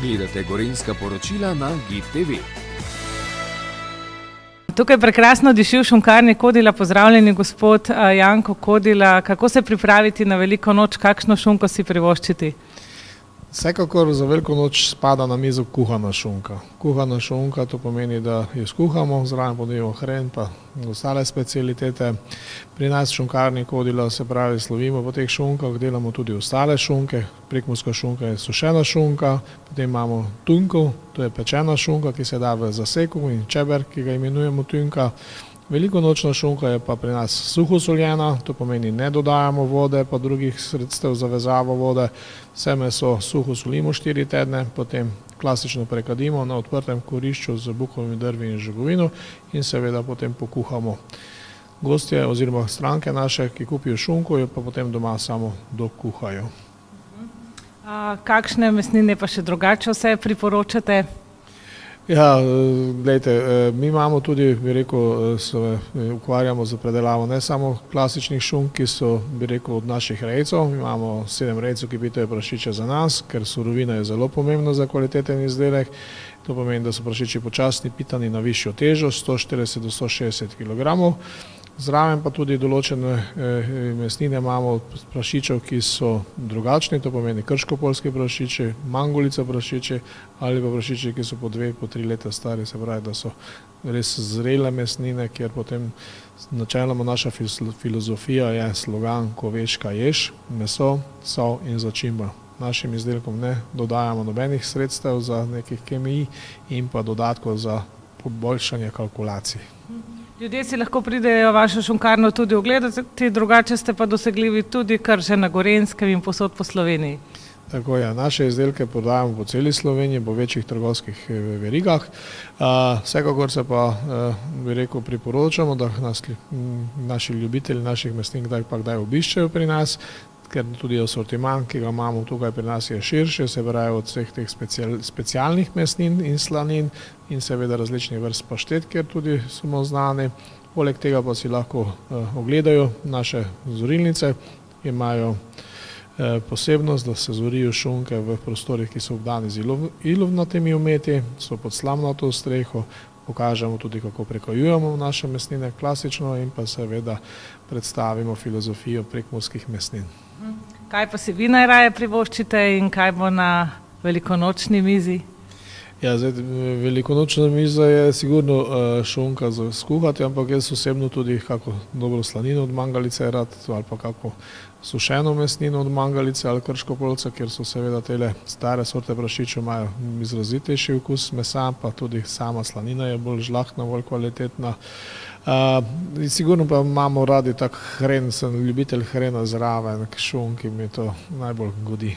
Gledate Gorenjska poročila na GID TV. Tukaj prekrasno diši v šunkarni Kodila. Pozdravljeni, gospod Janko Kodila. Kako se pripraviti na veliko noč, kakšno šunko si privoščiti? Vsekakor za veliko noč spada na mizo kuhana šunka. Kuhana šunka, to pomeni, da jo skuhamo, zraven podajemo hren pa ostale specialitete. Pri nas v šunkarni Kodila, se pravi, slovimo po teh šunkah, delamo tudi ostale šunke. Prekmurska šunka je sušena šunka, potem imamo tunko, to je pečena šunka, ki se da v zaseku, in čeber, ki ga imenujemo tunka. Velikonočna šunka je pa pri nas suho soljena, to pomeni ne dodajamo vode pa drugih sredstev za vezavo vode. Vse meso suho solimo 4 tedne, potem klasično prekadimo na odprtem kurišču z bukovimi drvi in žegovino in seveda potem pokuhamo. Gostje oziroma stranke naše, ki kupijo šunko, jo pa potem doma samo dokuhajo. Kakšne mesnine pa še drugače vse priporočate? Ja, gledajte, mi imamo tudi, bi rekel, se ukvarjamo z predelavo ne samo klasičnih šunk, ki so, bi rekel, od naših rejcev. Mi imamo 7 rejcev, ki pitajo prašiče za nas, ker surovina je zelo pomembna za kvaliteten izdelek. To pomeni, da so prašiči počasni, pitani na višjo težo, 140 do 160 kg. Zraven pa tudi določene mesnine imamo od prašičev, ki so drugačni, to pomeni krško-poljski prašiči, mangolica prašiči ali pa prašiči, ki so po 2, po 3 leta stari, se pravi, da so res zrele mesnine, kjer potem načeloma naša filozofija je slogan: ko veš, kaj ješ, meso, sol in začimba. Našim izdelkom ne dodajamo nobenih sredstev za nekih kemij in pa dodatkov za poboljšanje kalkulacij. Ljudje si lahko pridejo vašo šunkarno tudi ogledati, drugače ste pa dosegljivi tudi kar že na Gorenskem in povsod po Sloveniji. Tako je, naše izdelke prodajamo po celi Sloveniji, po večjih trgovskih verigah. Vsekakor se pa, bi rekel, priporočamo, da nas naši ljubitelji naših mesnin kdaj obiščejo pri nas, ker tudi asortiman, ki ga imamo tukaj pri nas, je širši, se pravi od vseh teh specialnih mesnin in slanin in seveda različnih vrst paštet, kjer tudi smo znani. Poleg tega pa si lahko ogledajo naše zorilnice, imajo posebnost, da se zorijo šunke v prostorih, ki so obdani z ilovnatimi ometi, so pod slamnato streho. Pokažemo tudi, kako prekajujemo naše mesnine klasično in pa seveda predstavimo filozofijo prekmurskih mesnin. Kaj pa si vi najraje privoščite in kaj bo na velikonočni mizi? Ja, zdaj, velikonočna miza je sigurno šunka za skuhati, ampak jaz osebno tudi kako dobro slanino od mangalice rad ali pa kako sušeno mesnino od mangalice ali krško-poljca, ker so seveda tele stare sorte prašičev imajo izrazitejši okus mesa, pa tudi sama slanina je bolj žlahtna, bolj kvalitetna. Sigurno pa imamo radi tak hren, sem ljubitelj hrena zraven, šunki mi to najbolj godi.